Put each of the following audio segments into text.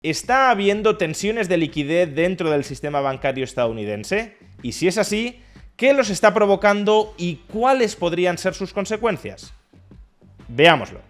¿Está habiendo tensiones de liquidez dentro del sistema bancario estadounidense? Y si es así, ¿qué los está provocando y cuáles podrían ser sus consecuencias? Veámoslo.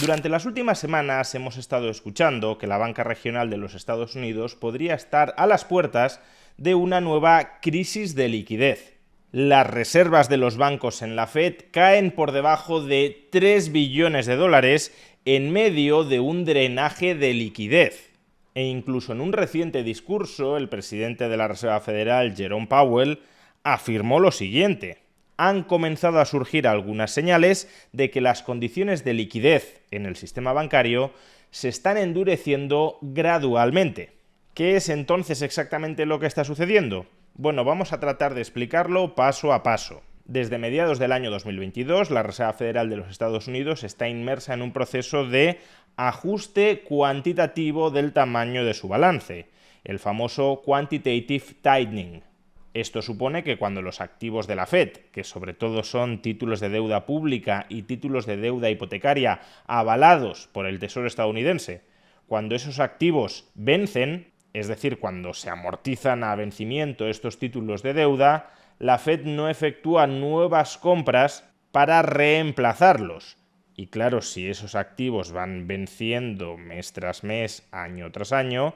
Durante las últimas semanas hemos estado escuchando que la banca regional de los Estados Unidos podría estar a las puertas de una nueva crisis de liquidez. Las reservas de los bancos en la Fed caen por debajo de 3 billones de dólares en medio de un drenaje de liquidez. E incluso en un reciente discurso, el presidente de la Reserva Federal, Jerome Powell, afirmó lo siguiente: han comenzado a surgir algunas señales de que las condiciones de liquidez en el sistema bancario se están endureciendo gradualmente. ¿Qué es entonces exactamente lo que está sucediendo? Bueno, vamos a tratar de explicarlo paso a paso. Desde mediados del año 2022, la Reserva Federal de los Estados Unidos está inmersa en un proceso de ajuste cuantitativo del tamaño de su balance, el famoso quantitative tightening. Esto supone que cuando los activos de la Fed, que sobre todo son títulos de deuda pública y títulos de deuda hipotecaria avalados por el Tesoro estadounidense, cuando esos activos vencen, es decir, cuando se amortizan a vencimiento estos títulos de deuda, la Fed no efectúa nuevas compras para reemplazarlos. Y claro, si esos activos van venciendo mes tras mes, año tras año,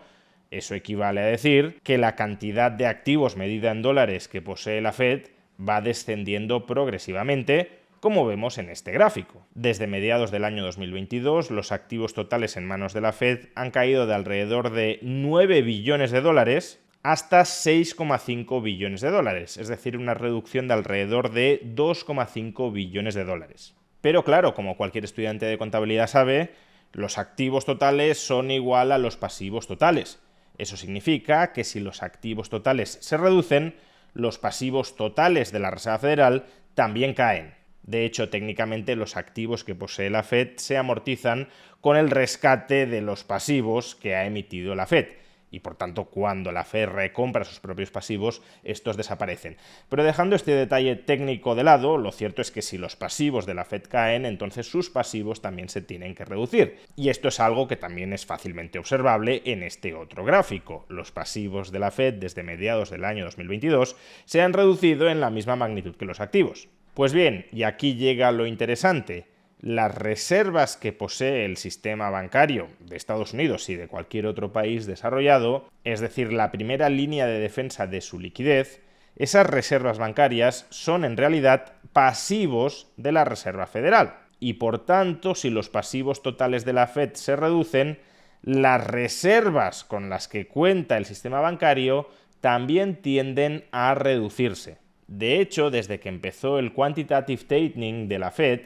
eso equivale a decir que la cantidad de activos medida en dólares que posee la Fed va descendiendo progresivamente, como vemos en este gráfico. Desde mediados del año 2022, los activos totales en manos de la Fed han caído de alrededor de 9 billones de dólares hasta 6,5 billones de dólares, es decir, una reducción de alrededor de 2,5 billones de dólares. Pero claro, como cualquier estudiante de contabilidad sabe, los activos totales son igual a los pasivos totales. Eso significa que si los activos totales se reducen, los pasivos totales de la Reserva Federal también caen. De hecho, técnicamente los activos que posee la Fed se amortizan con el rescate de los pasivos que ha emitido la Fed. Y por tanto, cuando la Fed recompra sus propios pasivos, estos desaparecen. Pero dejando este detalle técnico de lado, lo cierto es que si los pasivos de la Fed caen, entonces sus pasivos también se tienen que reducir. Y esto es algo que también es fácilmente observable en este otro gráfico. Los pasivos de la Fed desde mediados del año 2022 se han reducido en la misma magnitud que los activos. Pues bien, y aquí llega lo interesante. Las reservas que posee el sistema bancario de Estados Unidos y de cualquier otro país desarrollado, es decir, la primera línea de defensa de su liquidez, esas reservas bancarias son en realidad pasivos de la Reserva Federal. Y por tanto, si los pasivos totales de la Fed se reducen, las reservas con las que cuenta el sistema bancario también tienden a reducirse. De hecho, desde que empezó el quantitative tightening de la Fed,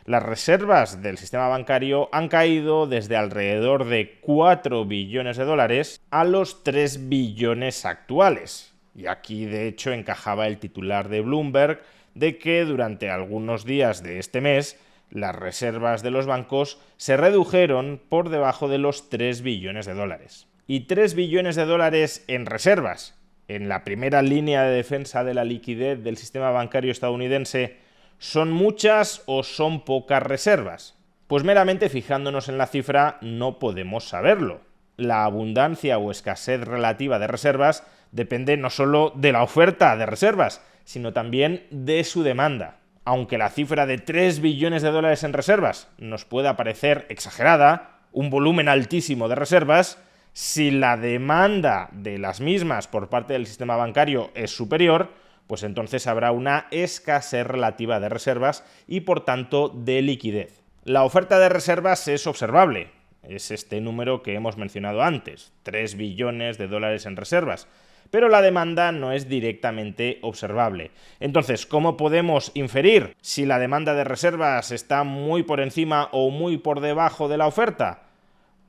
las reservas del sistema bancario han caído desde alrededor de 4 billones de dólares a los 3 billones actuales. Y aquí, de hecho, encajaba el titular de Bloomberg de que durante algunos días de este mes las reservas de los bancos se redujeron por debajo de los 3 billones de dólares. Y 3 billones de dólares en reservas, en la primera línea de defensa de la liquidez del sistema bancario estadounidense, ¿son muchas o son pocas reservas? Pues meramente fijándonos en la cifra no podemos saberlo. La abundancia o escasez relativa de reservas depende no solo de la oferta de reservas, sino también de su demanda. Aunque la cifra de 3 billones de dólares en reservas nos pueda parecer exagerada, un volumen altísimo de reservas, si la demanda de las mismas por parte del sistema bancario es superior, pues entonces habrá una escasez relativa de reservas y por tanto de liquidez. La oferta de reservas es observable, es este número que hemos mencionado antes, 3 billones de dólares en reservas, pero la demanda no es directamente observable. Entonces, ¿cómo podemos inferir si la demanda de reservas está muy por encima o muy por debajo de la oferta?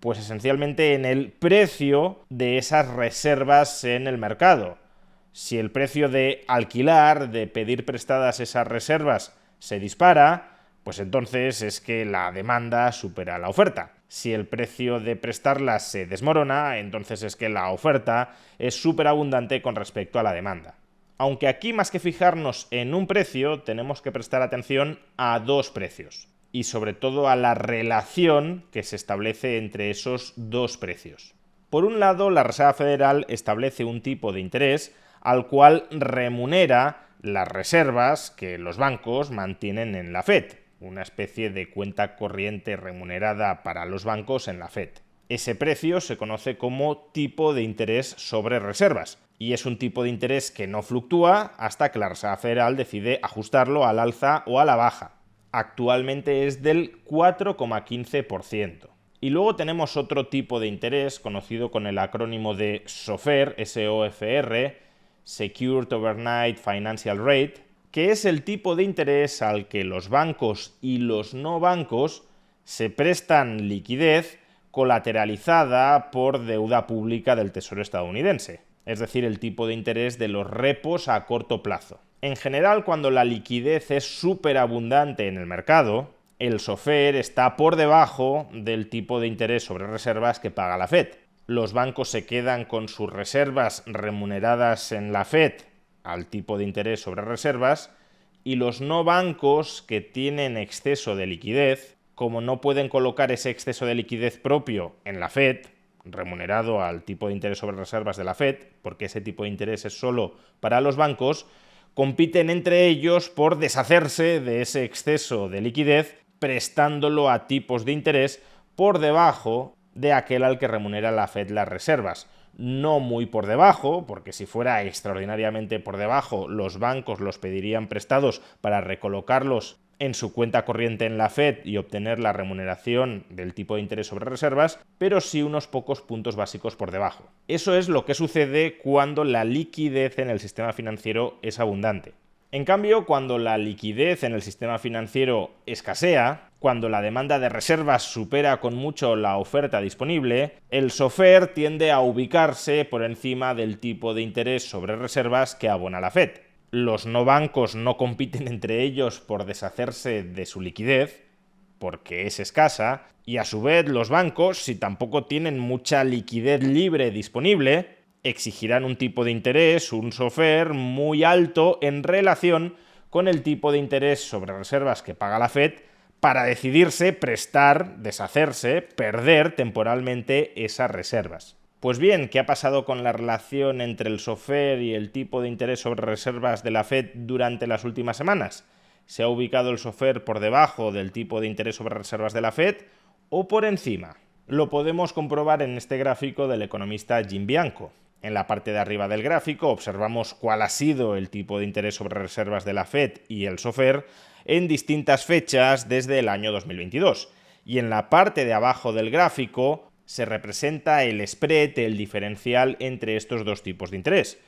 Pues esencialmente en el precio de esas reservas en el mercado. Si el precio de alquilar, de pedir prestadas esas reservas se dispara, pues entonces es que la demanda supera la oferta. Si el precio de prestarlas se desmorona, entonces es que la oferta es súper abundante con respecto a la demanda. Aunque aquí más que fijarnos en un precio, tenemos que prestar atención a dos precios. y sobre todo a la relación que se establece entre esos dos precios. Por un lado, la Reserva Federal establece un tipo de interés al cual remunera las reservas que los bancos mantienen en la Fed, una especie de cuenta corriente remunerada para los bancos en la Fed. Ese precio se conoce como tipo de interés sobre reservas y es un tipo de interés que no fluctúa hasta que la Reserva Federal decide ajustarlo al alza o a la baja. Actualmente es del 4,15%. Y luego tenemos otro tipo de interés conocido con el acrónimo de SOFR, SOFR, Secured Overnight Financial Rate, que es el tipo de interés al que los bancos y los no bancos se prestan liquidez colateralizada por deuda pública del Tesoro estadounidense, es decir, el tipo de interés de los repos a corto plazo. En general, cuando la liquidez es superabundante en el mercado, el SOFR está por debajo del tipo de interés sobre reservas que paga la Fed. Los bancos se quedan con sus reservas remuneradas en la Fed al tipo de interés sobre reservas y los no bancos que tienen exceso de liquidez, como no pueden colocar ese exceso de liquidez propio en la Fed, remunerado al tipo de interés sobre reservas de la Fed, porque ese tipo de interés es solo para los bancos, compiten entre ellos por deshacerse de ese exceso de liquidez prestándolo a tipos de interés por debajo de aquel al que remunera la Fed las reservas. No muy por debajo, porque si fuera extraordinariamente por debajo, los bancos los pedirían prestados para recolocarlos en su cuenta corriente en la Fed y obtener la remuneración del tipo de interés sobre reservas, pero sí unos pocos puntos básicos por debajo. Eso es lo que sucede cuando la liquidez en el sistema financiero es abundante. En cambio, cuando la liquidez en el sistema financiero escasea, cuando la demanda de reservas supera con mucho la oferta disponible, el SOFR tiende a ubicarse por encima del tipo de interés sobre reservas que abona la Fed. Los no bancos no compiten entre ellos por deshacerse de su liquidez, porque es escasa, y a su vez los bancos, si tampoco tienen mucha liquidez libre disponible, exigirán un tipo de interés, un SOFR, muy alto en relación con el tipo de interés sobre reservas que paga la Fed para decidirse prestar, deshacerse, perder temporalmente esas reservas. Pues bien, ¿qué ha pasado con la relación entre el SOFR y el tipo de interés sobre reservas de la Fed durante las últimas semanas? ¿Se ha ubicado el SOFR por debajo del tipo de interés sobre reservas de la Fed o por encima? Lo podemos comprobar en este gráfico del economista Jim Bianco. En la parte de arriba del gráfico observamos cuál ha sido el tipo de interés sobre reservas de la Fed y el SOFR en distintas fechas desde el año 2022. Y en la parte de abajo del gráfico se representa el spread, el diferencial entre estos dos tipos de interés.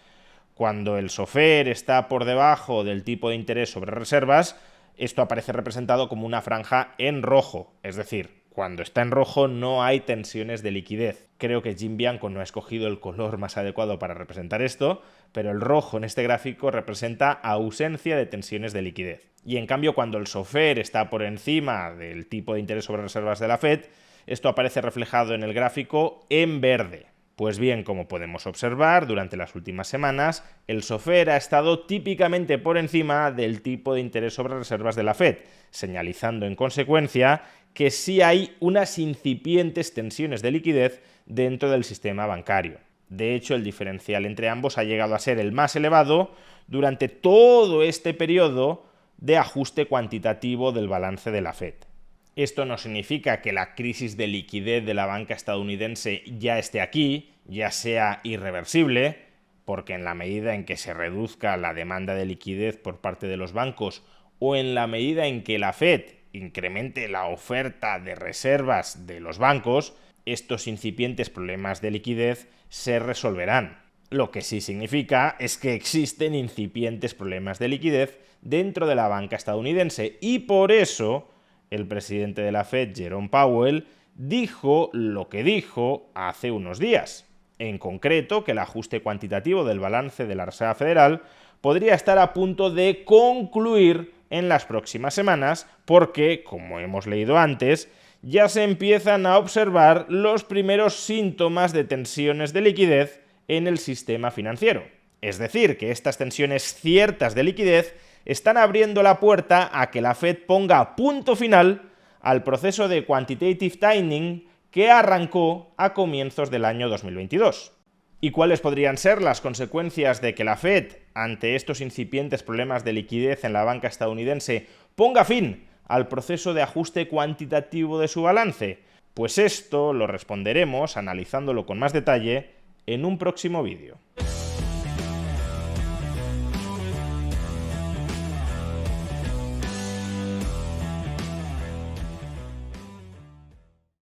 Cuando el SOFR está por debajo del tipo de interés sobre reservas, esto aparece representado como una franja en rojo, es decir, cuando está en rojo no hay tensiones de liquidez. Creo que Jim Bianco no ha escogido el color más adecuado para representar esto, pero el rojo en este gráfico representa ausencia de tensiones de liquidez. Y en cambio, cuando el SOFR está por encima del tipo de interés sobre reservas de la Fed, esto aparece reflejado en el gráfico en verde. Pues bien, como podemos observar, durante las últimas semanas, el SOFR ha estado típicamente por encima del tipo de interés sobre reservas de la Fed, señalizando en consecuencia que sí hay unas incipientes tensiones de liquidez dentro del sistema bancario. De hecho, el diferencial entre ambos ha llegado a ser el más elevado durante todo este periodo de ajuste cuantitativo del balance de la Fed. Esto no significa que la crisis de liquidez de la banca estadounidense ya esté aquí, ya sea irreversible, porque en la medida en que se reduzca la demanda de liquidez por parte de los bancos o en la medida en que la Fed incremente la oferta de reservas de los bancos, estos incipientes problemas de liquidez se resolverán. Lo que sí significa es que existen incipientes problemas de liquidez dentro de la banca estadounidense y por eso el presidente de la Fed, Jerome Powell, dijo lo que dijo hace unos días. En concreto, que el ajuste cuantitativo del balance de la Reserva Federal podría estar a punto de concluir en las próximas semanas porque, como hemos leído antes, ya se empiezan a observar los primeros síntomas de tensiones de liquidez en el sistema financiero. Es decir, que estas tensiones ciertas de liquidez están abriendo la puerta a que la Fed ponga punto final al proceso de quantitative tightening que arrancó a comienzos del año 2022. ¿Y cuáles podrían ser las consecuencias de que la Fed, ante estos incipientes problemas de liquidez en la banca estadounidense, ponga fin al proceso de ajuste cuantitativo de su balance? Pues esto lo responderemos, analizándolo con más detalle, en un próximo vídeo.